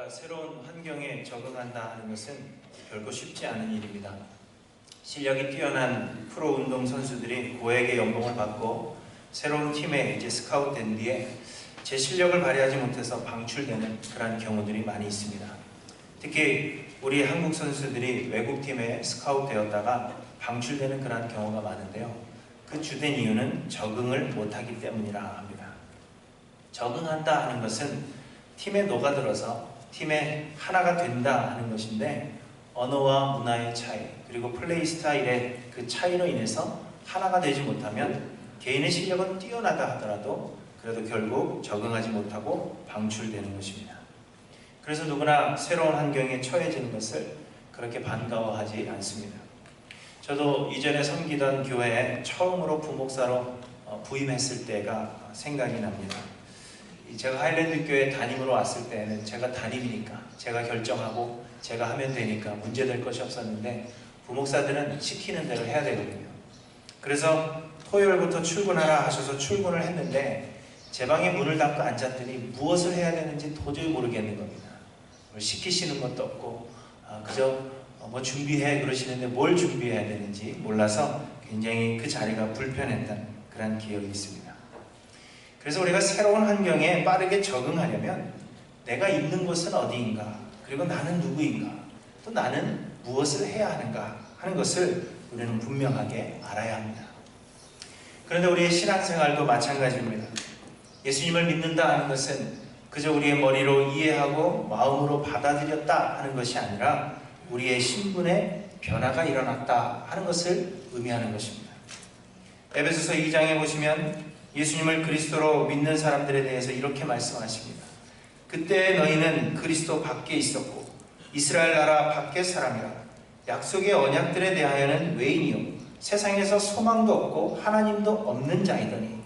우리가 새로운 환경에 적응한다 하는 것은 결코 쉽지 않은 일입니다. 실력이 뛰어난 프로 운동 선수들이 고액의 연봉을 받고 새로운 팀에 이제 스카웃된 뒤에 제 실력을 발휘하지 못해서 방출되는 그런 경우들이 많이 있습니다. 특히 우리 한국 선수들이 외국 팀에 스카웃되었다가 방출되는 그런 경우가 많은데요. 그 주된 이유는 적응을 못하기 때문이라 합니다. 적응한다 하는 것은 팀에 녹아들어서 팀의 하나가 된다 하는 것인데, 언어와 문화의 차이 그리고 플레이 스타일의 그 차이로 인해서 하나가 되지 못하면 개인의 실력은 뛰어나다 하더라도 그래도 결국 적응하지 못하고 방출되는 것입니다. 그래서 누구나 새로운 환경에 처해지는 것을 그렇게 반가워하지 않습니다. 저도 이전에 섬기던 교회에 처음으로 부목사로 부임했을 때가 생각이 납니다. 제가 하일랜드 교회 담임으로 왔을 때는 제가 담임이니까 제가 결정하고 제가 하면 되니까 문제될 것이 없었는데, 부목사들은 시키는 대로 해야 되거든요. 그래서 토요일부터 출근하라 하셔서 출근을 했는데 제 방에 문을 닫고 앉았더니 무엇을 해야 되는지 도저히 모르겠는 겁니다. 시키시는 것도 없고 그저 뭐 준비해 그러시는데 뭘 준비해야 되는지 몰라서 굉장히 그 자리가 불편했던 그런 기억이 있습니다. 그래서 우리가 새로운 환경에 빠르게 적응하려면 내가 있는 곳은 어디인가, 그리고 나는 누구인가, 또 나는 무엇을 해야 하는가 하는 것을 우리는 분명하게 알아야 합니다. 그런데 우리의 신앙생활도 마찬가지입니다. 예수님을 믿는다 하는 것은 그저 우리의 머리로 이해하고 마음으로 받아들였다 하는 것이 아니라 우리의 신분의 변화가 일어났다 하는 것을 의미하는 것입니다. 에베소서 2장에 보시면 예수님을 그리스도로 믿는 사람들에 대해서 이렇게 말씀하십니다. 그때 너희는 그리스도 밖에 있었고 이스라엘 나라 밖의 사람이라. 약속의 언약들에 대하여는 외인이요 세상에서 소망도 없고 하나님도 없는 자이더니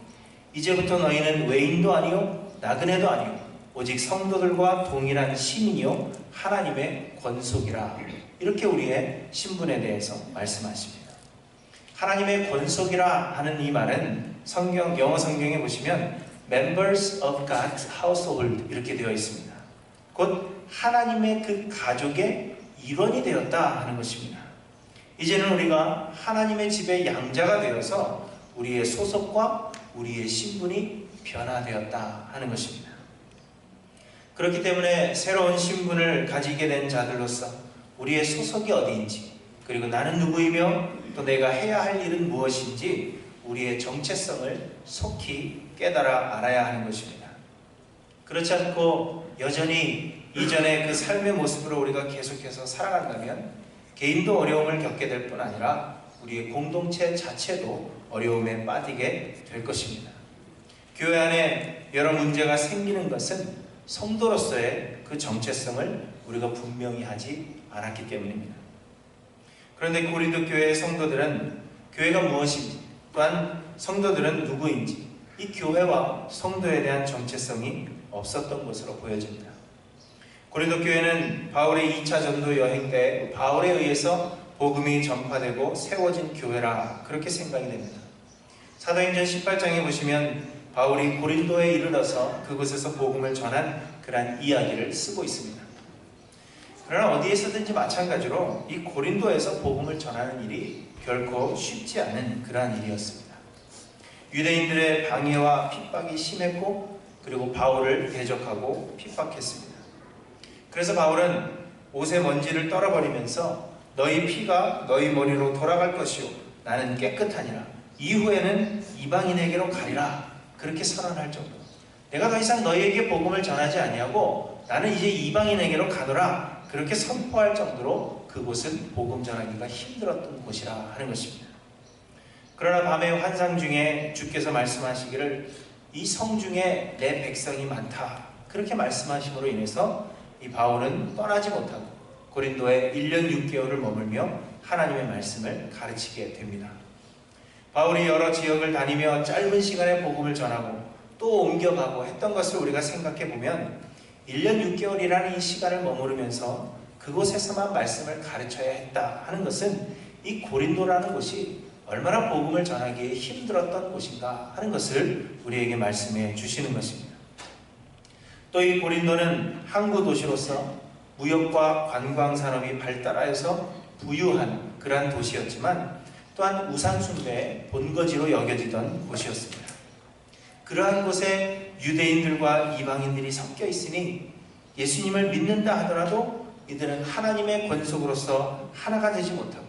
이제부터 너희는 외인도 아니요 나그네도 아니요 오직 성도들과 동일한 시민이요 하나님의 권속이라. 이렇게 우리의 신분에 대해서 말씀하십니다. 하나님의 권속이라 하는 이 말은 영어 성경에 보시면 Members of God's Household 이렇게 되어 있습니다. 곧 하나님의 그 가족의 일원이 되었다 하는 것입니다. 이제는 우리가 하나님의 집의 양자가 되어서 우리의 소속과 우리의 신분이 변화되었다 하는 것입니다. 그렇기 때문에 새로운 신분을 가지게 된 자들로서 우리의 소속이 어디인지, 그리고 나는 누구이며 또 내가 해야 할 일은 무엇인지 우리의 정체성을 속히 깨달아 알아야 하는 것입니다. 그렇지 않고 여전히 이전의 그 삶의 모습으로 우리가 계속해서 살아간다면 개인도 어려움을 겪게 될 뿐 아니라 우리의 공동체 자체도 어려움에 빠지게 될 것입니다. 교회 안에 여러 문제가 생기는 것은 성도로서의 그 정체성을 우리가 분명히 하지 않았기 때문입니다. 그런데 고린도 교회의 성도들은 교회가 무엇인지, 또한 성도들은 누구인지, 이 교회와 성도에 대한 정체성이 없었던 것으로 보여집니다. 고린도 교회는 바울의 2차 전도 여행 때 바울에 의해서 복음이 전파되고 세워진 교회라 그렇게 생각이 됩니다. 사도행전 18장에 보시면 바울이 고린도에 이르러서 그곳에서 복음을 전한 그러한 이야기를 쓰고 있습니다. 그러나 어디에서든지 마찬가지로 이 고린도에서 복음을 전하는 일이 결코 쉽지 않은 그러한 일이었습니다. 유대인들의 방해와 핍박이 심했고, 그리고 바울을 대적하고 핍박했습니다. 그래서 바울은 옷의 먼지를 떨어버리면서 너희 피가 너희 머리로 돌아갈 것이요 나는 깨끗하니라. 이후에는 이방인에게로 가리라. 그렇게 선언할 정도. 내가 더 이상 너희에게 복음을 전하지 아니하고 나는 이제 이방인에게로 가노라. 그렇게 선포할 정도로 그곳은 복음 전하기가 힘들었던 곳이라 하는 것입니다. 그러나 밤의 환상 중에 주께서 말씀하시기를 이 성 중에 내 백성이 많다. 그렇게 말씀하심으로 인해서 이 바울은 떠나지 못하고 고린도에 1년 6개월을 머물며 하나님의 말씀을 가르치게 됩니다. 바울이 여러 지역을 다니며 짧은 시간에 복음을 전하고 또 옮겨가고 했던 것을 우리가 생각해 보면 1년 6개월이라는 이 시간을 머무르면서 그곳에서만 말씀을 가르쳐야 했다 하는 것은 이 고린도라는 곳이 얼마나 복음을 전하기에 힘들었던 곳인가 하는 것을 우리에게 말씀해 주시는 것입니다. 또 이 고린도는 항구 도시로서 무역과 관광 산업이 발달하여서 부유한 그러한 도시였지만 또한 우상 숭배의 본거지로 여겨지던 곳이었습니다. 그러한 곳에 유대인들과 이방인들이 섞여 있으니 예수님을 믿는다 하더라도 이들은 하나님의 권속으로서 하나가 되지 못하고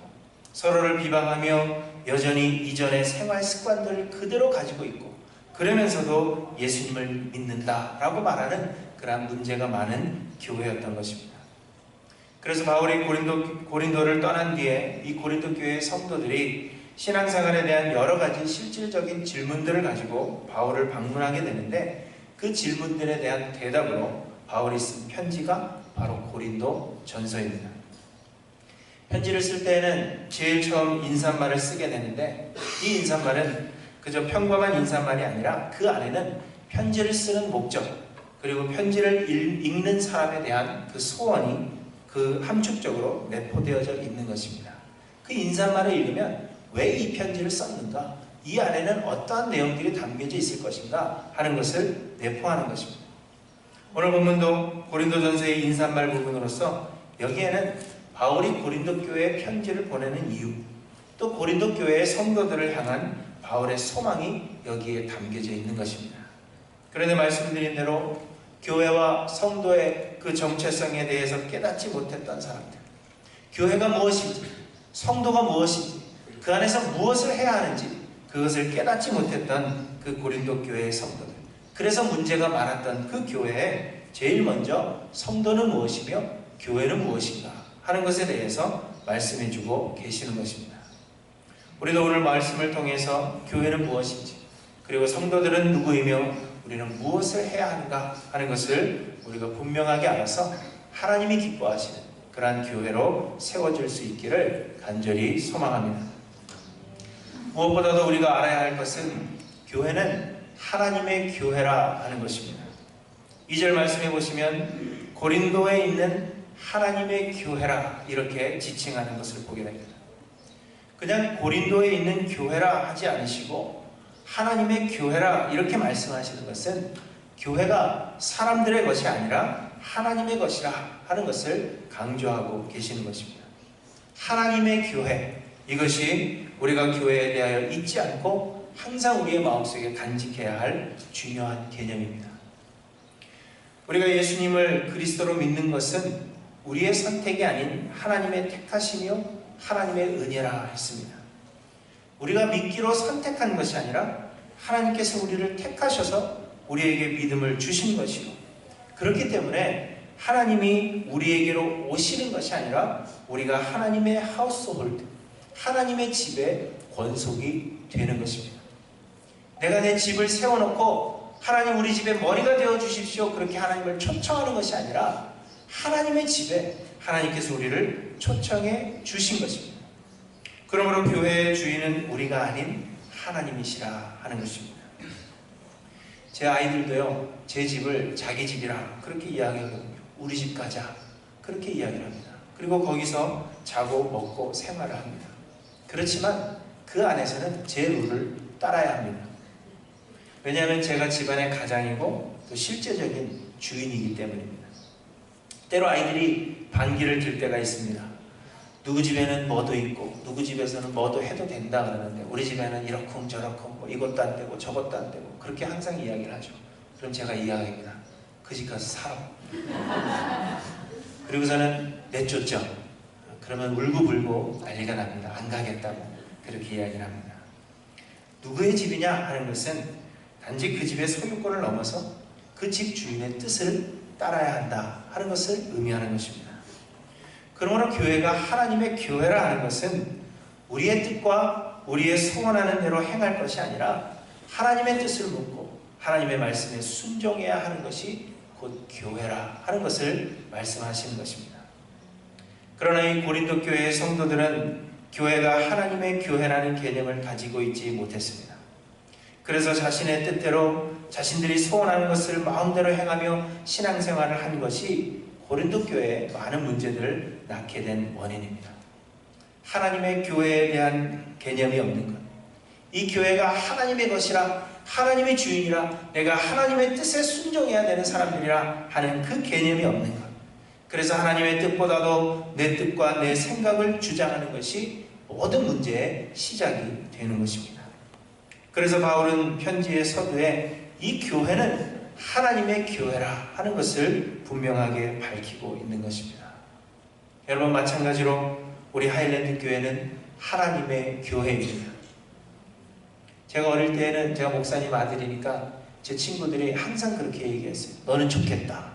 서로를 비방하며 여전히 이전의 생활 습관들을 그대로 가지고 있고, 그러면서도 예수님을 믿는다라고 말하는 그러한 문제가 많은 교회였던 것입니다. 그래서 바울이 고린도를 떠난 뒤에 이 고린도 교회의 성도들이 신앙생활에 대한 여러 가지 실질적인 질문들을 가지고 바울을 방문하게 되는데, 그 질문들에 대한 대답으로 바울이 쓴 편지가 바로 고린도 전서입니다. 편지를 쓸 때에는 제일 처음 인사말을 쓰게 되는데, 이 인사말은 그저 평범한 인사말이 아니라 그 안에는 편지를 쓰는 목적, 그리고 편지를 읽는 사람에 대한 그 소원이 그 함축적으로 내포되어져 있는 것입니다. 그 인사말을 읽으면 왜 이 편지를 썼는가, 이 안에는 어떠한 내용들이 담겨져 있을 것인가 하는 것을 내포하는 것입니다. 오늘 본문도 고린도전서의 인사말 부분으로서 여기에는 바울이 고린도 교회에 편지를 보내는 이유, 또 고린도 교회의 성도들을 향한 바울의 소망이 여기에 담겨져 있는 것입니다. 그런데 말씀드린 대로 교회와 성도의 그 정체성에 대해서 깨닫지 못했던 사람들, 교회가 무엇인지, 성도가 무엇인지, 그 안에서 무엇을 해야 하는지 그것을 깨닫지 못했던 그 고린도 교회의 성도들, 그래서 문제가 많았던 그 교회에 제일 먼저 성도는 무엇이며 교회는 무엇인가 하는 것에 대해서 말씀해주고 계시는 것입니다. 우리도 오늘 말씀을 통해서 교회는 무엇인지, 그리고 성도들은 누구이며 우리는 무엇을 해야 하는가 하는 것을 우리가 분명하게 알아서 하나님이 기뻐하시는 그러한 교회로 세워질 수 있기를 간절히 소망합니다. 무엇보다도 우리가 알아야 할 것은 교회는 하나님의 교회라 하는 것입니다. 2절 말씀해 보시면 고린도에 있는 하나님의 교회라 이렇게 지칭하는 것을 보게 됩니다. 그냥 고린도에 있는 교회라 하지 않으시고 하나님의 교회라 이렇게 말씀하시는 것은 교회가 사람들의 것이 아니라 하나님의 것이라 하는 것을 강조하고 계시는 것입니다. 하나님의 교회, 이것이 우리가 교회에 대하여 잊지 않고 항상 우리의 마음속에 간직해야 할 중요한 개념입니다. 우리가 예수님을 그리스도로 믿는 것은 우리의 선택이 아닌 하나님의 택하심이요 하나님의 은혜라 했습니다. 우리가 믿기로 선택한 것이 아니라 하나님께서 우리를 택하셔서 우리에게 믿음을 주신 것이요, 그렇기 때문에 하나님이 우리에게로 오시는 것이 아니라 우리가 하나님의 하우스홀드, 하나님의 집에 권속이 되는 것입니다. 내가 내 집을 세워놓고 하나님 우리 집의 머리가 되어 주십시오 그렇게 하나님을 초청하는 것이 아니라 하나님의 집에 하나님께서 우리를 초청해 주신 것입니다. 그러므로 교회의 주인은 우리가 아닌 하나님이시라 하는 것입니다. 제 아이들도요, 제 집을 자기 집이라 그렇게 이야기하거든요. 우리 집 가자 그렇게 이야기를 합니다. 그리고 거기서 자고 먹고 생활을 합니다. 그렇지만 그 안에서는 제 룰을 따라야 합니다. 왜냐하면 제가 집안의 가장이고 또 실제적인 주인이기 때문입니다. 때로 아이들이 반기를 들 때가 있습니다. 누구 집에는 뭐도 있고 누구 집에서는 뭐도 해도 된다 그러는데 우리 집에는 이렇쿵 저렇쿵 뭐 이것도 안 되고 저것도 안 되고 그렇게 항상 이야기를 하죠. 그럼 제가 이야기합니다. 그 집 가서 살아. 그리고서는 내쫓죠. 그러면 울고불고 난리가 납니다. 안 가겠다고 그렇게 이야기를 합니다. 누구의 집이냐 하는 것은 단지 그 집의 소유권을 넘어서 그 집 주인의 뜻을 따라야 한다 하는 것을 의미하는 것입니다. 그러므로 교회가 하나님의 교회라 하는 것은 우리의 뜻과 우리의 소원하는 대로 행할 것이 아니라 하나님의 뜻을 묻고 하나님의 말씀에 순종해야 하는 것이 곧 교회라 하는 것을 말씀하시는 것입니다. 그러나 이 고린도 교회의 성도들은 교회가 하나님의 교회라는 개념을 가지고 있지 못했습니다. 그래서 자신의 뜻대로 자신들이 소원하는 것을 마음대로 행하며 신앙생활을 한 것이 고린도 교회에 많은 문제들을 낳게 된 원인입니다. 하나님의 교회에 대한 개념이 없는 것, 이 교회가 하나님의 것이라 하나님의 주인이라 내가 하나님의 뜻에 순종해야 되는 사람들이라 하는 그 개념이 없는 것. 그래서 하나님의 뜻보다도 내 뜻과 내 생각을 주장하는 것이 모든 문제의 시작이 되는 것입니다. 그래서 바울은 편지의 서두에 이 교회는 하나님의 교회라 하는 것을 분명하게 밝히고 있는 것입니다. 여러분, 마찬가지로 우리 하일랜드 교회는 하나님의 교회입니다. 제가 어릴 때는 제가 목사님 아들이니까 제 친구들이 항상 그렇게 얘기했어요. 너는 좋겠다.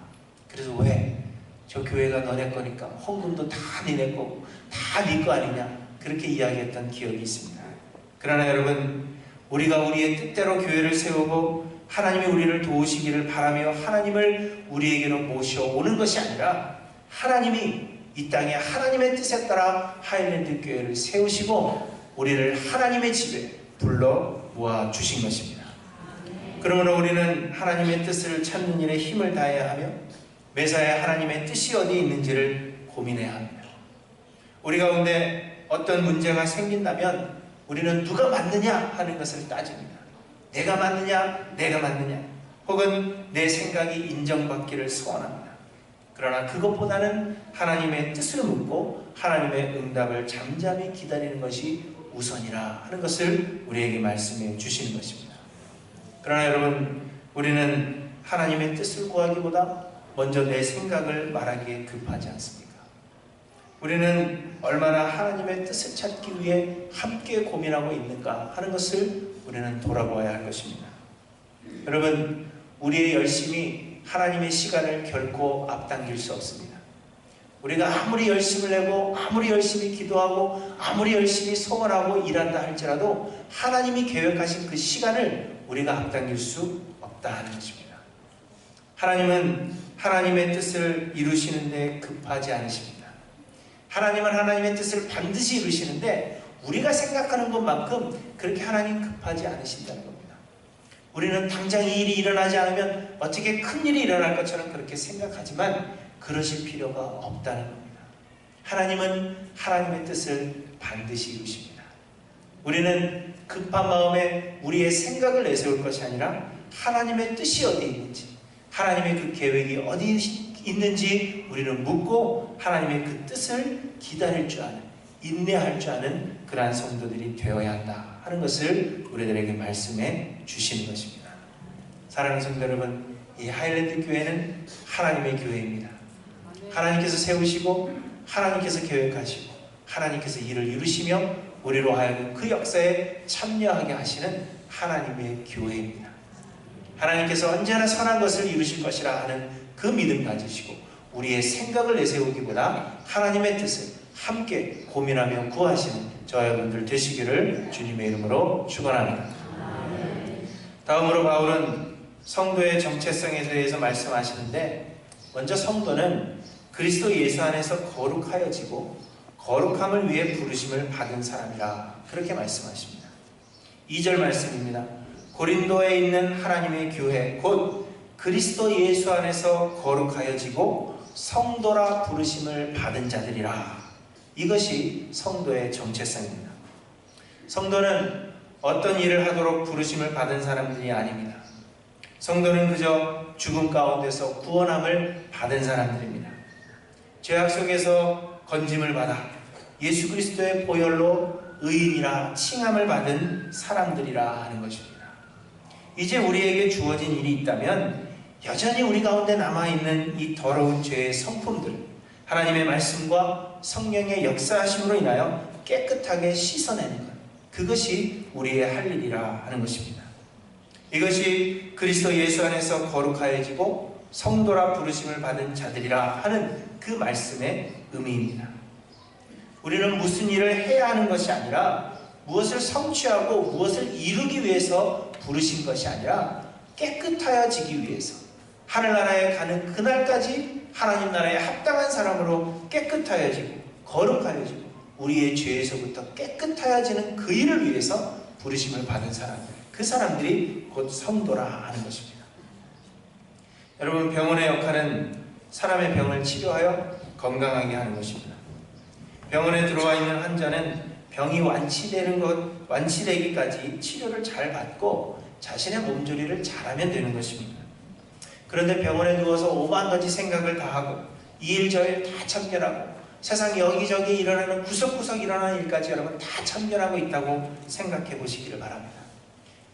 그래서 왜? 저 교회가 너네 거니까 헌금도 다 니네 거고 다 네 거 아니냐, 그렇게 이야기했던 기억이 있습니다. 그러나 여러분, 우리가 우리의 뜻대로 교회를 세우고 하나님이 우리를 도우시기를 바라며 하나님을 우리에게로 모셔오는 것이 아니라 하나님이 이 땅에 하나님의 뜻에 따라 하일랜드 교회를 세우시고 우리를 하나님의 집에 불러 모아 주신 것입니다. 그러므로 우리는 하나님의 뜻을 찾는 일에 힘을 다해야 하며 매사에 하나님의 뜻이 어디 있는지를 고민해야 합니다. 우리 가운데 어떤 문제가 생긴다면 우리는 누가 맞느냐 하는 것을 따집니다. 내가 맞느냐, 내가 맞느냐, 혹은 내 생각이 인정받기를 소원합니다. 그러나 그것보다는 하나님의 뜻을 묻고 하나님의 응답을 잠잠히 기다리는 것이 우선이라 하는 것을 우리에게 말씀해 주시는 것입니다. 그러나 여러분, 우리는 하나님의 뜻을 구하기보다 먼저 내 생각을 말하기에 급하지 않습니까? 우리는 얼마나 하나님의 뜻을 찾기 위해 함께 고민하고 있는가 하는 것을 우리는 돌아보아야 할 것입니다. 여러분, 우리의 열심이 하나님의 시간을 결코 앞당길 수 없습니다. 우리가 아무리 열심을 내고 아무리 열심히 기도하고 아무리 열심히 소원하고 일한다 할지라도 하나님이 계획하신 그 시간을 우리가 앞당길 수 없다 하는 것입니다. 하나님은 하나님의 뜻을 이루시는데 급하지 않으십니다. 하나님은 하나님의 뜻을 반드시 이루시는데 우리가 생각하는 것만큼 그렇게 하나님 급하지 않으신다는 겁니다. 우리는 당장 이 일이 일어나지 않으면 어떻게 큰 일이 일어날 것처럼 그렇게 생각하지만 그러실 필요가 없다는 겁니다. 하나님은 하나님의 뜻을 반드시 이루십니다. 우리는 급한 마음에 우리의 생각을 내세울 것이 아니라 하나님의 뜻이 어디 있는지, 하나님의 그 계획이 어디 있는지 우리는 묻고 하나님의 그 뜻을 기다릴 줄 아는, 인내할 줄 아는 그러한 성도들이 되어야 한다 하는 것을 우리들에게 말씀해 주시는 것입니다. 사랑하는 성도 여러분, 이 하일랜드 교회는 하나님의 교회입니다. 하나님께서 세우시고 하나님께서 계획하시고 하나님께서 일을 이루시며 우리로 하여금 그 역사에 참여하게 하시는 하나님의 교회입니다. 하나님께서 언제나 선한 것을 이루실 것이라 하는 그 믿음 가지시고 우리의 생각을 내세우기보다 하나님의 뜻을 함께 고민하며 구하시는 저와 여러분들 되시기를 주님의 이름으로 축원합니다. 다음으로 바울은 성도의 정체성에 대해서 말씀하시는데, 먼저 성도는 그리스도 예수 안에서 거룩하여지고 거룩함을 위해 부르심을 받은 사람이라 그렇게 말씀하십니다. 2절 말씀입니다. 고린도에 있는 하나님의 교회 곧 그리스도 예수 안에서 거룩하여지고 성도라 부르심을 받은 자들이라. 이것이 성도의 정체성입니다. 성도는 어떤 일을 하도록 부르심을 받은 사람들이 아닙니다. 성도는 그저 죽음 가운데서 구원함을 받은 사람들입니다. 죄악 속에서 건짐을 받아 예수 그리스도의 보혈로 의인이라 칭함을 받은 사람들이라 하는 것입니다. 이제 우리에게 주어진 일이 있다면 여전히 우리 가운데 남아있는 이 더러운 죄의 성품들, 하나님의 말씀과 성령의 역사하심으로 인하여 깨끗하게 씻어내는 것, 그것이 우리의 할 일이라 하는 것입니다. 이것이 그리스도 예수 안에서 거룩하여지고 성도라 부르심을 받은 자들이라 하는 그 말씀의 의미입니다. 우리는 무슨 일을 해야 하는 것이 아니라 무엇을 성취하고 무엇을 이루기 위해서 부르신 것이 아니라 깨끗하여지기 위해서 하늘나라에 가는 그날까지 하나님 나라에 합당한 사람으로 깨끗하여지고 거룩하여지고 우리의 죄에서부터 깨끗하여지는 그 일을 위해서 부르심을 받은 사람들, 그 사람들이 곧 성도라 하는 것입니다. 여러분, 병원의 역할은 사람의 병을 치료하여 건강하게 하는 것입니다. 병원에 들어와 있는 환자는 병이 완치되기까지 치료를 잘 받고 자신의 몸조리를 잘하면 되는 것입니다. 그런데 병원에 누워서 오만 가지 생각을 다 하고 이 일 저 일 다 참견하고 세상 여기저기 일어나는 구석구석 일어나는 일까지 여러분 다 참견하고 있다고 생각해 보시기를 바랍니다.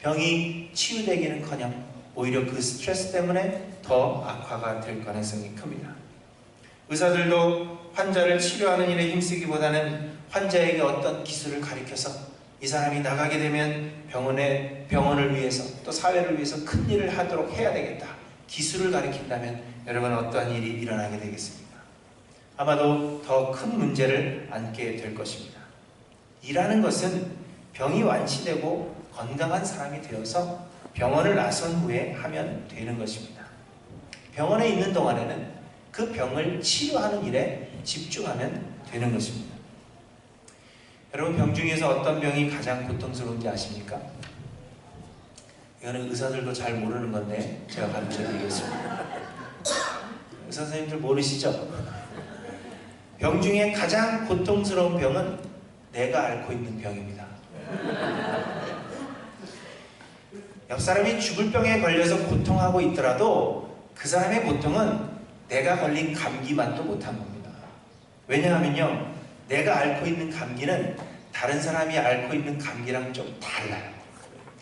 병이 치유되기는커녕 오히려 그 스트레스 때문에 더 악화가 될 가능성이 큽니다. 의사들도 환자를 치료하는 일에 힘쓰기보다는 환자에게 어떤 기술을 가르쳐서 이 사람이 나가게 되면 병원을 위해서 또 사회를 위해서 큰 일을 하도록 해야 되겠다. 기술을 가르친다면 여러분 어떠한 일이 일어나게 되겠습니까? 아마도 더 큰 문제를 안게 될 것입니다. 일하는 것은 병이 완치되고 건강한 사람이 되어서 병원을 나선 후에 하면 되는 것입니다. 병원에 있는 동안에는 그 병을 치료하는 일에 집중하면 되는 것입니다. 여러분, 병 중에서 어떤 병이 가장 고통스러운지 아십니까? 이거는 의사들도 잘 모르는 건데 제가 가르쳐 드리겠습니다. 의사 선생님들 모르시죠? 병 중에 가장 고통스러운 병은 내가 앓고 있는 병입니다. 옆 사람이 죽을 병에 걸려서 고통하고 있더라도 그 사람의 고통은 내가 걸린 감기만도 못한 겁니다. 왜냐하면요, 내가 앓고 있는 감기는 다른 사람이 앓고 있는 감기랑 좀 달라요.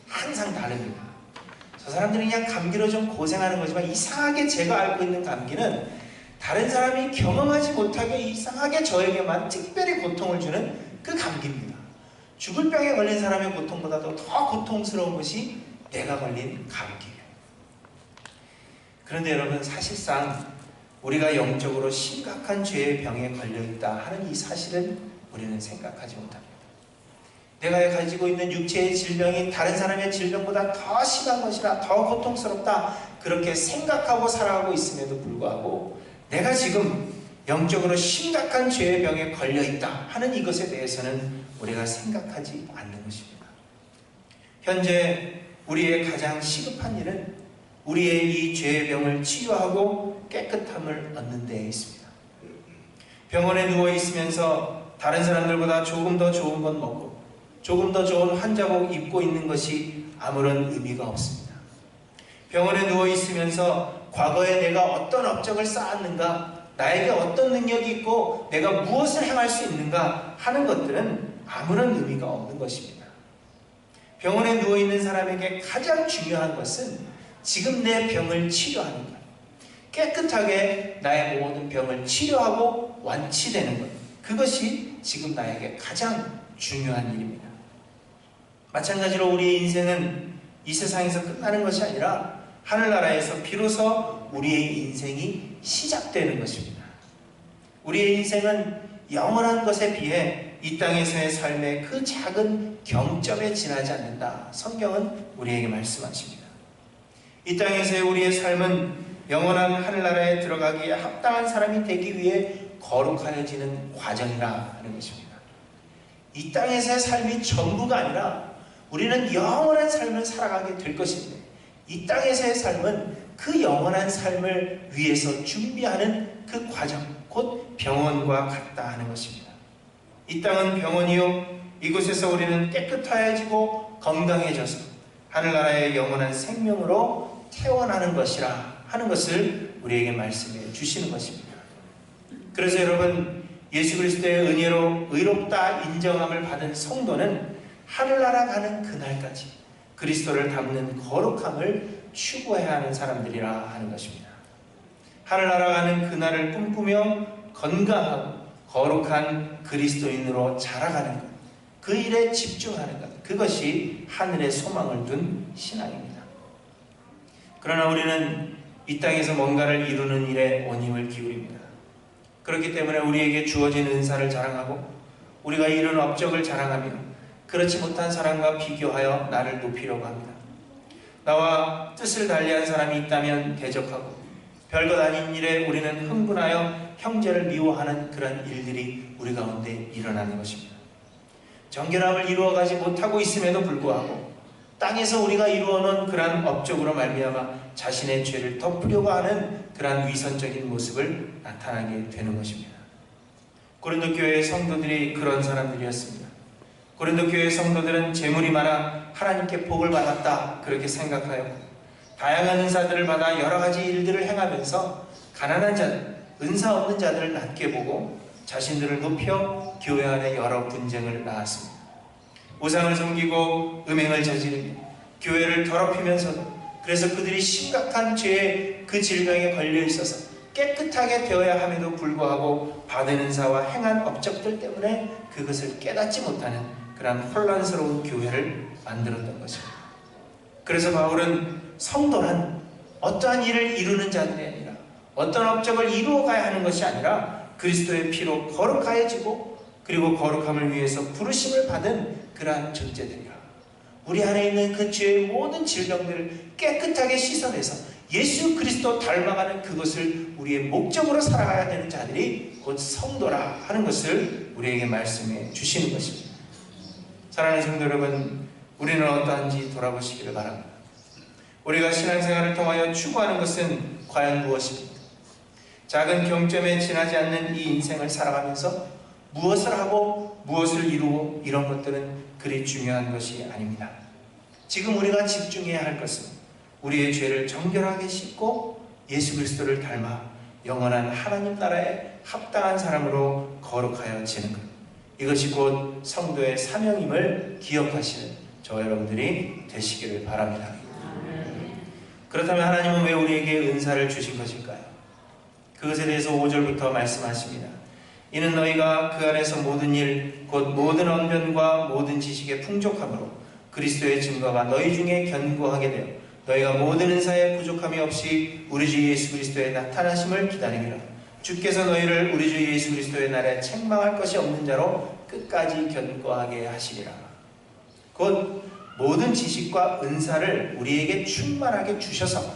항상 다릅니다. 저 사람들은 그냥 감기로 좀 고생하는 거지만 이상하게 제가 앓고 있는 감기는 다른 사람이 경험하지 못하게 이상하게 저에게만 특별히 고통을 주는 그 감기입니다. 죽을 병에 걸린 사람의 고통보다도 더 고통스러운 것이 내가 걸린 감기예요. 그런데 여러분, 사실상 우리가 영적으로 심각한 죄의 병에 걸려있다 하는 이 사실은 우리는 생각하지 못합니다. 내가 가지고 있는 육체의 질병이 다른 사람의 질병보다 더 심한 것이라 더 고통스럽다, 그렇게 생각하고 살아가고 있음에도 불구하고 내가 지금 영적으로 심각한 죄의 병에 걸려있다 하는 이것에 대해서는 우리가 생각하지 않는 것입니다. 현재 우리의 가장 시급한 일은 우리의 이 죄의 병을 치유하고 깨끗함을 얻는 데에 있습니다. 병원에 누워 있으면서 다른 사람들보다 조금 더 좋은 것 먹고 조금 더 좋은 환자복 입고 있는 것이 아무런 의미가 없습니다. 병원에 누워 있으면서 과거에 내가 어떤 업적을 쌓았는가, 나에게 어떤 능력이 있고 내가 무엇을 행할 수 있는가 하는 것들은 아무런 의미가 없는 것입니다. 병원에 누워 있는 사람에게 가장 중요한 것은 지금 내 병을 치료하는 것, 깨끗하게 나의 모든 병을 치료하고 완치되는 것, 그것이 지금 나에게 가장 중요한 일입니다. 마찬가지로 우리의 인생은 이 세상에서 끝나는 것이 아니라 하늘나라에서 비로소 우리의 인생이 시작되는 것입니다. 우리의 인생은 영원한 것에 비해 이 땅에서의 삶의 그 작은 경점에 지나지 않는다, 성경은 우리에게 말씀하십니다. 이 땅에서의 우리의 삶은 영원한 하늘나라에 들어가기에 합당한 사람이 되기 위해 거룩하여지는 과정이라 하는 것입니다. 이 땅에서의 삶이 전부가 아니라 우리는 영원한 삶을 살아가게 될 것인데, 이 땅에서의 삶은 그 영원한 삶을 위해서 준비하는 그 과정, 곧 병원과 같다 하는 것입니다. 이 땅은 병원이요, 이곳에서 우리는 깨끗해지고 건강해져서 하늘나라의 영원한 생명으로 태어나는 것이라 하는 것을 우리에게 말씀해 주시는 것입니다. 그래서 여러분, 예수 그리스도의 은혜로 의롭다 인정함을 받은 성도는 하늘나라 가는 그날까지 그리스도를 닮는 거룩함을 추구해야 하는 사람들이라 하는 것입니다. 하늘나라 가는 그날을 꿈꾸며 건강하고 거룩한 그리스도인으로 자라가는 것, 그 일에 집중하는 것, 그것이 하늘의 소망을 둔 신앙입니다. 그러나 우리는 이 땅에서 뭔가를 이루는 일에 온 힘을 기울입니다. 그렇기 때문에 우리에게 주어진 은사를 자랑하고 우리가 이룬 업적을 자랑하며 그렇지 못한 사람과 비교하여 나를 높이려고 합니다. 나와 뜻을 달리한 사람이 있다면 대적하고 별것 아닌 일에 우리는 흥분하여 형제를 미워하는 그런 일들이 우리 가운데 일어나는 것입니다. 정결함을 이루어가지 못하고 있음에도 불구하고 땅에서 우리가 이루어놓은 그러한 업적으로 말미암아 자신의 죄를 덮으려고 하는 그러한 위선적인 모습을 나타나게 되는 것입니다. 고린도 교회의 성도들이 그런 사람들이었습니다. 고린도 교회 성도들은 재물이 많아 하나님께 복을 받았다 그렇게 생각하여 다양한 은사들을 받아 여러 가지 일들을 행하면서 가난한 자들, 은사 없는 자들을 낮게 보고 자신들을 높여 교회 안에 여러 분쟁을 낳았습니다. 우상을 섬기고 음행을 저지르며 교회를 더럽히면서도 그래서 그들이 심각한 죄의 그 질병에 걸려 있어서 깨끗하게 되어야 함에도 불구하고 받은 은사와 행한 업적들 때문에 그것을 깨닫지 못하는 그런 혼란스러운 교회를 만들었던 것입니다. 그래서 바울은 성도란 어떠한 일을 이루는 자들이 아니라 어떤 업적을 이루어가야 하는 것이 아니라 그리스도의 피로 거룩하여지고 그리고 거룩함을 위해서 부르심을 받은 그러한 존재들이라. 우리 안에 있는 그 죄의 모든 질병들을 깨끗하게 씻어내서 예수 그리스도 닮아가는 그것을 우리의 목적으로 살아가야 되는 자들이 곧 성도라 하는 것을 우리에게 말씀해 주시는 것입니다. 사랑하는 성도 여러분, 우리는 어떠한지 돌아보시기를 바랍니다. 우리가 신앙생활을 통하여 추구하는 것은 과연 무엇입니까? 작은 경점에 지나지 않는 이 인생을 살아가면서 무엇을 하고 무엇을 이루고 이런 것들은 그리 중요한 것이 아닙니다. 지금 우리가 집중해야 할 것은 우리의 죄를 정결하게 씻고 예수 그리스도를 닮아 영원한 하나님 나라에 합당한 사람으로 거룩하여지는 것. 이것이 곧 성도의 사명임을 기억하시는 저 여러분들이 되시기를 바랍니다. 그렇다면 하나님은 왜 우리에게 은사를 주신 것일까요? 그것에 대해서 5절부터 말씀하십니다. 이는 너희가 그 안에서 모든 일, 곧 모든 언변과 모든 지식의 풍족함으로 그리스도의 증거가 너희 중에 견고하게 되어 너희가 모든 은사에 부족함이 없이 우리 주 예수 그리스도의 나타나심을 기다리리라. 주께서 너희를 우리 주 예수 그리스도의 날에 책망할 것이 없는 자로 끝까지 견고하게 하시리라. 곧 모든 지식과 은사를 우리에게 충만하게 주셔서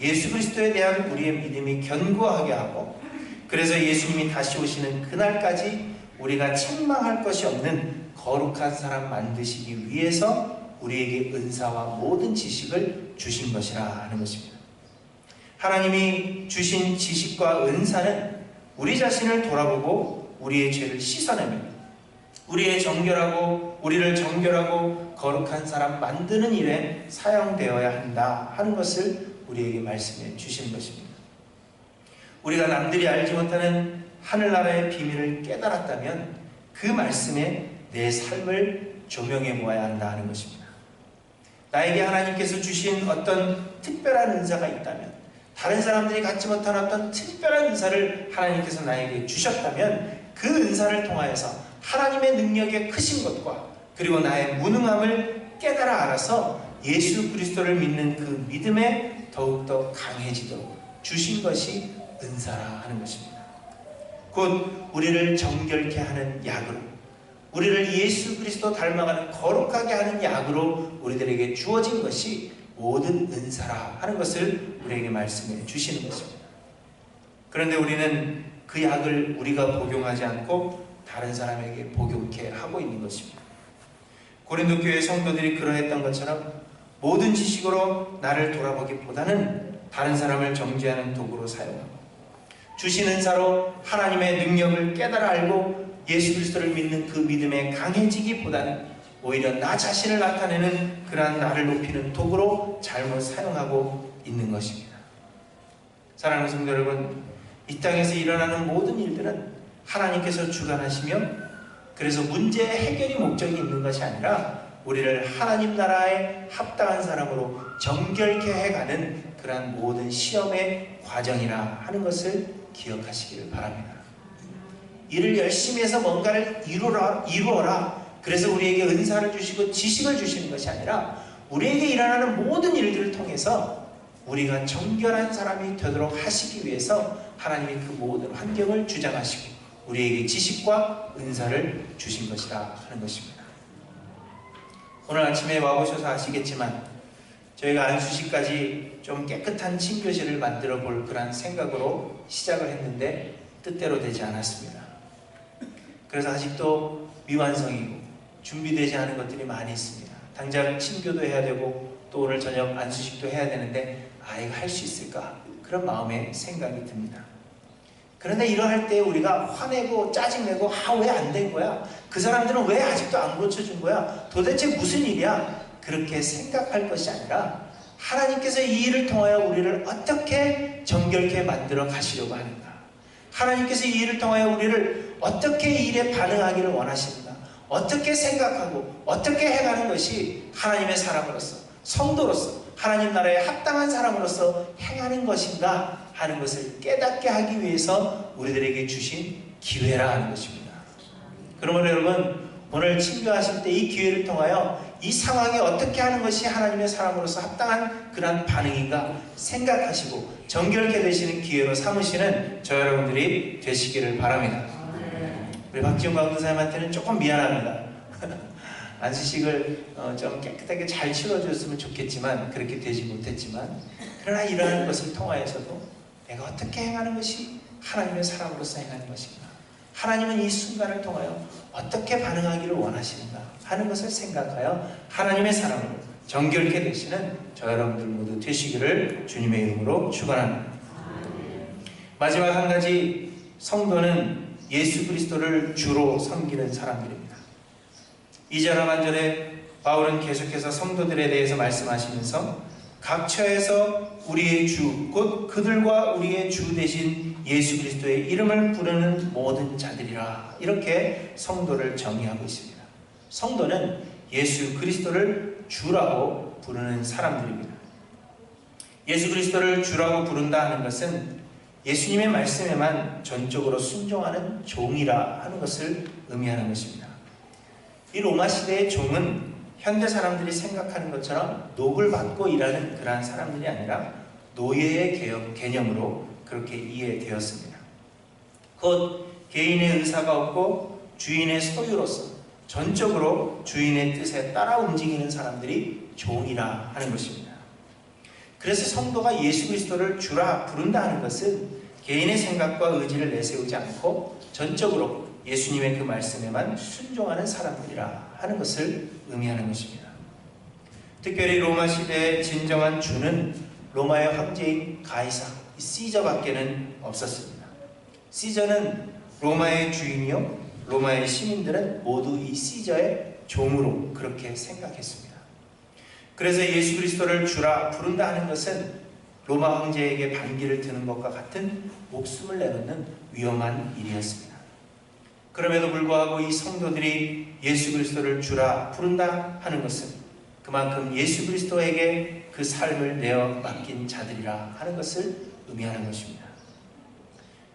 예수 그리스도에 대한 우리의 믿음이 견고하게 하고 그래서 예수님이 다시 오시는 그날까지 우리가 책망할 것이 없는 거룩한 사람 만드시기 위해서 우리에게 은사와 모든 지식을 주신 것이라 하는 것입니다. 하나님이 주신 지식과 은사는 우리 자신을 돌아보고 우리의 죄를 씻어내며 우리를 정결하고 거룩한 사람 만드는 일에 사용되어야 한다 하는 것을 우리에게 말씀해 주시는 것입니다. 우리가 남들이 알지 못하는 하늘나라의 비밀을 깨달았다면 그 말씀에 내 삶을 조명해 보아야 한다 하는 것입니다. 나에게 하나님께서 주신 어떤 특별한 은사가 있다면, 다른 사람들이 갖지 못한 어떤 특별한 은사를 하나님께서 나에게 주셨다면 그 은사를 통하여서 하나님의 능력의 크신 것과 그리고 나의 무능함을 깨달아 알아서 예수 그리스도를 믿는 그 믿음에 더욱더 강해지도록 주신 것이 은사라 하는 것입니다. 곧 우리를 정결케 하는 약으로, 우리를 예수 그리스도 닮아가는 거룩하게 하는 약으로 우리들에게 주어진 것이 모든 은사라 하는 것을 우리에게 말씀해 주시는 것입니다. 그런데 우리는 그 약을 우리가 복용하지 않고 다른 사람에게 복용케 하고 있는 것입니다. 고린도 교회 성도들이 그러했던 것처럼 모든 지식으로 나를 돌아보기보다는 다른 사람을 정죄하는 도구로 사용하고 주신 은사로 하나님의 능력을 깨달아 알고 예수 그리스도를 믿는 그 믿음에 강해지기보다는 오히려 나 자신을 나타내는 그러한 나를 높이는 도구로 잘못 사용하고 있는 것입니다. 사랑하는 성도 여러분, 이 땅에서 일어나는 모든 일들은 하나님께서 주관하시며 그래서 문제의 해결이 목적이 있는 것이 아니라 우리를 하나님 나라에 합당한 사람으로 정결케 해가는 그러한 모든 시험의 과정이라 하는 것을 기억하시기를 바랍니다. 일을 열심히 해서 뭔가를 이루어라. 그래서 우리에게 은사를 주시고 지식을 주시는 것이 아니라 우리에게 일어나는 모든 일들을 통해서 우리가 정결한 사람이 되도록 하시기 위해서 하나님이 그 모든 환경을 주장하시고 우리에게 지식과 은사를 주신 것이라 하는 것입니다. 오늘 아침에 와보셔서 아시겠지만 저희가 안수시까지 좀 깨끗한 친교실을 만들어 볼 그런 생각으로 시작을 했는데 뜻대로 되지 않았습니다. 그래서 아직도 미완성이고 준비되지 않은 것들이 많이 있습니다. 당장 친교도 해야 되고 또 오늘 저녁 안수식도 해야 되는데 이거 할 수 있을까? 그런 마음의 생각이 듭니다. 그런데 이러할 때 우리가 화내고 짜증내고 왜 안 된 거야? 그 사람들은 왜 아직도 안 고쳐준 거야? 도대체 무슨 일이야? 그렇게 생각할 것이 아니라 하나님께서 이 일을 통하여 우리를 어떻게 정결케 만들어 가시려고 하는가? 하나님께서 이 일을 통하여 우리를 어떻게 이 일에 반응하기를 원하시는가? 어떻게 생각하고 어떻게 해가는 것이 하나님의 사람으로서, 성도로서, 하나님 나라에 합당한 사람으로서 행하는 것인가 하는 것을 깨닫게 하기 위해서 우리들에게 주신 기회라 하는 것입니다. 그러므로 여러분, 오늘 친교하실 때 이 기회를 통하여 이 상황에 어떻게 하는 것이 하나님의 사람으로서 합당한 그런 반응인가 생각하시고 정결케 되시는 기회로 삼으시는 저 여러분들이 되시기를 바랍니다. 우리 박지훈 강도사님한테는 조금 미안합니다. 안수식을 좀 깨끗하게 잘 치러줬으면 좋겠지만 그렇게 되지 못했지만, 그러나 이러한 것을 통하여서도 내가 어떻게 행하는 것이 하나님의 사람으로서 행하는 것인가, 하나님은 이 순간을 통하여 어떻게 반응하기를 원하시는가 하는 것을 생각하여 하나님의 사람으로 정결케 되시는 저 여러분들 모두 되시기를 주님의 이름으로 축원합니다. 마지막 한 가지, 성도는 예수 그리스도를 주로 섬기는 사람들입니다. 2절과 3절에 바울은 계속해서 성도들에 대해서 말씀하시면서 각 처에서 우리의 주, 곧 그들과 우리의 주 되신 예수 그리스도의 이름을 부르는 모든 자들이라, 이렇게 성도를 정의하고 있습니다. 성도는 예수 그리스도를 주라고 부르는 사람들입니다. 예수 그리스도를 주라고 부른다 하는 것은 예수님의 말씀에만 전적으로 순종하는 종이라 하는 것을 의미하는 것입니다. 이 로마 시대의 종은 현대 사람들이 생각하는 것처럼 녹을 받고 일하는 그러한 사람들이 아니라 노예의 개념으로 그렇게 이해되었습니다. 곧 개인의 의사가 없고 주인의 소유로서 전적으로 주인의 뜻에 따라 움직이는 사람들이 종이라 하는 것입니다. 그래서 성도가 예수 그리스도를 주라 부른다 하는 것은 개인의 생각과 의지를 내세우지 않고 전적으로 예수님의 그 말씀에만 순종하는 사람들이라 하는 것을 의미하는 것입니다. 특별히 로마 시대의 진정한 주는 로마의 황제인 가이사, 시저밖에는 없었습니다. 시저는 로마의 주인이요, 로마의 시민들은 모두 이 시저의 종으로 그렇게 생각했습니다. 그래서 예수 그리스도를 주라 부른다 하는 것은 로마 황제에게 반기를 드는 것과 같은 목숨을 내놓는 위험한 일이었습니다. 그럼에도 불구하고 이 성도들이 예수 그리스도를 주라 부른다 하는 것은 그만큼 예수 그리스도에게 그 삶을 내어 맡긴 자들이라 하는 것을 의미하는 것입니다.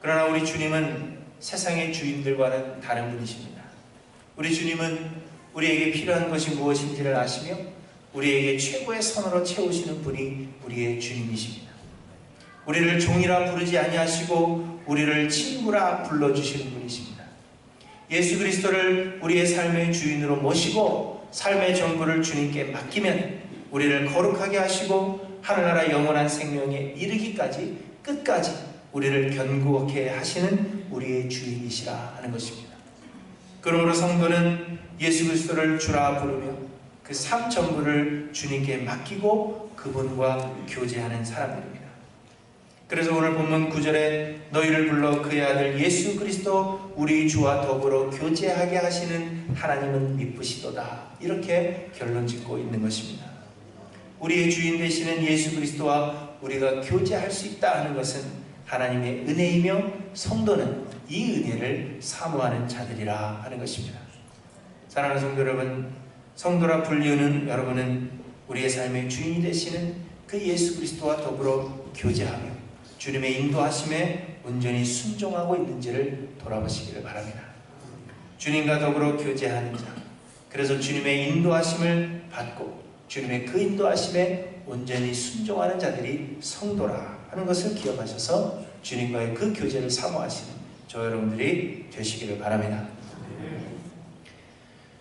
그러나 우리 주님은 세상의 주인들과는 다른 분이십니다. 우리 주님은 우리에게 필요한 것이 무엇인지를 아시며 우리에게 최고의 선으로 채우시는 분이 우리의 주님이십니다. 우리를 종이라 부르지 아니하시고 우리를 친구라 불러주시는 분이십니다. 예수 그리스도를 우리의 삶의 주인으로 모시고 삶의 전부를 주님께 맡기면 우리를 거룩하게 하시고 하늘나라 영원한 생명에 이르기까지 끝까지 우리를 견고하게 하시는 우리의 주인이시라 하는 것입니다. 그러므로 성도는 예수 그리스도를 주라 부르며 그 삶 전부를 주님께 맡기고 그분과 교제하는 사람들입니다. 그래서 오늘 본문 9절에 너희를 불러 그의 아들 예수 그리스도 우리 주와 더불어 교제하게 하시는 하나님은 미쁘시도다, 이렇게 결론 짓고 있는 것입니다. 우리의 주인 되시는 예수 그리스도와 우리가 교제할 수 있다 하는 것은 하나님의 은혜이며 성도는 이 은혜를 사모하는 자들이라 하는 것입니다. 사랑하는 성도 여러분, 성도라 불리우는 여러분은 우리의 삶의 주인이 되시는 그 예수 그리스도와 더불어 교제하며 주님의 인도하심에 온전히 순종하고 있는지를 돌아보시기를 바랍니다. 주님과 더불어 교제하는 자, 그래서 주님의 인도하심을 받고 주님의 그 인도하심에 온전히 순종하는 자들이 성도라 하는 것을 기억하셔서 주님과의 그 교제를 사모하시는 저 여러분들이 되시기를 바랍니다.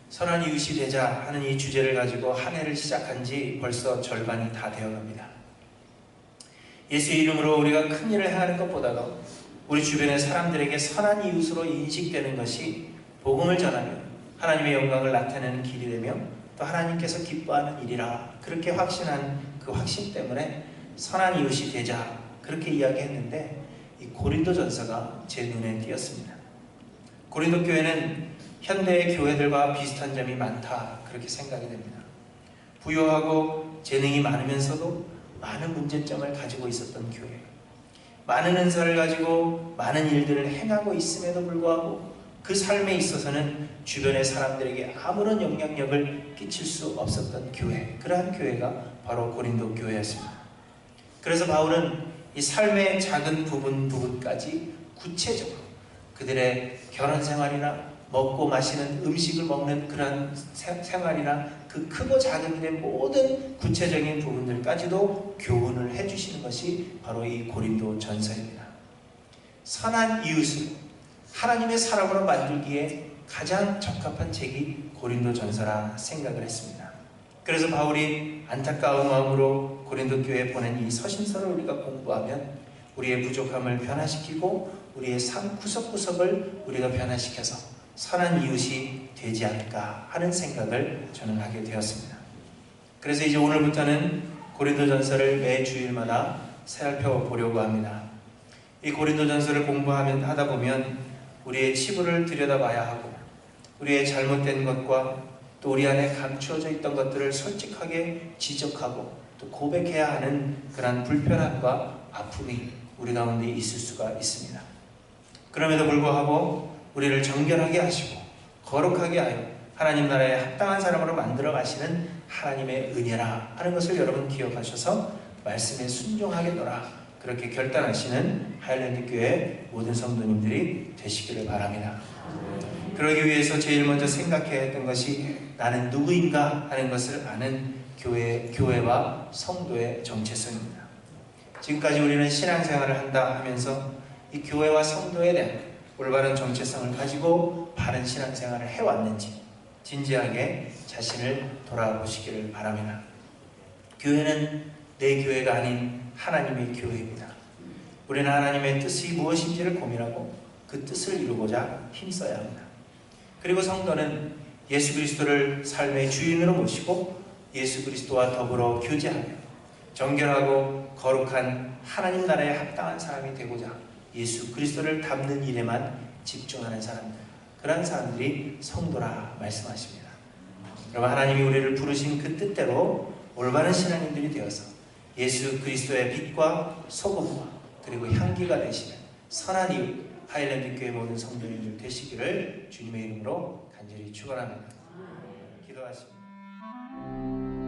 선한 이웃이 되자 하는 이 주제를 가지고 한 해를 시작한 지 벌써 절반이 다 되어갑니다. 예수의 이름으로 우리가 큰 일을 행하는 것보다도 우리 주변의 사람들에게 선한 이웃으로 인식되는 것이 복음을 전하며 하나님의 영광을 나타내는 길이 되며 또 하나님께서 기뻐하는 일이라, 그렇게 확신한 그 확신 때문에 선한 이웃이 되자 그렇게 이야기했는데, 이 고린도전서가 제 눈에 띄었습니다. 고린도 교회는 현대의 교회들과 비슷한 점이 많다, 그렇게 생각이 됩니다. 부유하고 재능이 많으면서도 많은 문제점을 가지고 있었던 교회, 많은 은사를 가지고 많은 일들을 행하고 있음에도 불구하고 그 삶에 있어서는 주변의 사람들에게 아무런 영향력을 끼칠 수 없었던 교회, 그러한 교회가 바로 고린도 교회였습니다. 그래서 바울은 이 삶의 작은 부분까지 구체적으로 그들의 결혼 생활이나 먹고 마시는 음식을 먹는 그런 생활이나 그 크고 작은 일의 모든 구체적인 부분들까지도 교훈을 해주시는 것이 바로 이 고린도 전서입니다. 선한 이웃을 하나님의 사람으로 만들기에 가장 적합한 책이 고린도 전서라 생각을 했습니다. 그래서 바울이 안타까운 마음으로 고린도 교회에 보낸 이 서신서를 우리가 공부하면 우리의 부족함을 변화시키고 우리의 삶 구석구석을 우리가 변화시켜서 선한 이웃이 되지 않을까 하는 생각을 저는 하게 되었습니다. 그래서 이제 오늘부터는 고린도전서를 매 주일마다 살펴보려고 합니다. 이 고린도전서를 하다 보면 우리의 치부를 들여다봐야 하고 우리의 잘못된 것과 또 우리 안에 감추어져 있던 것들을 솔직하게 지적하고 또 고백해야 하는 그런 불편함과 아픔이 우리 가운데 있을 수가 있습니다. 그럼에도 불구하고 우리를 정결하게 하시고 거룩하게 하여 하나님 나라에 합당한 사람으로 만들어 가시는 하나님의 은혜라 하는 것을 여러분 기억하셔서 말씀에 순종하겠노라, 그렇게 결단하시는 하일랜드 교회 모든 성도님들이 되시기를 바랍니다. 그러기 위해서 제일 먼저 생각해야 했던 것이 나는 누구인가 하는 것을 아는 교회와 성도의 정체성입니다. 지금까지 우리는 신앙생활을 한다 하면서 이 교회와 성도에 대한 올바른 정체성을 가지고 바른 신앙생활을 해왔는지 진지하게 자신을 돌아보시기를 바랍니다. 교회는 내 교회가 아닌 하나님의 교회입니다. 우리는 하나님의 뜻이 무엇인지를 고민하고 그 뜻을 이루고자 힘써야 합니다. 그리고 성도는 예수 그리스도를 삶의 주인으로 모시고 예수 그리스도와 더불어 교제하며 정결하고 거룩한 하나님 나라에 합당한 사람이 되고자 예수 그리스도를 닮는 일에만 집중하는 사람들, 그런 사람들이 성도라 말씀하십니다. 여러분, 하나님이 우리를 부르신 그 뜻대로 올바른 신앙인들이 되어서 예수 그리스도의 빛과 소금과 그리고 향기가 되시는 선한 이웃 하일랜드 교회 모든 성도님들 되시기를 주님의 이름으로 간절히 축원합니다. 기도하십니다.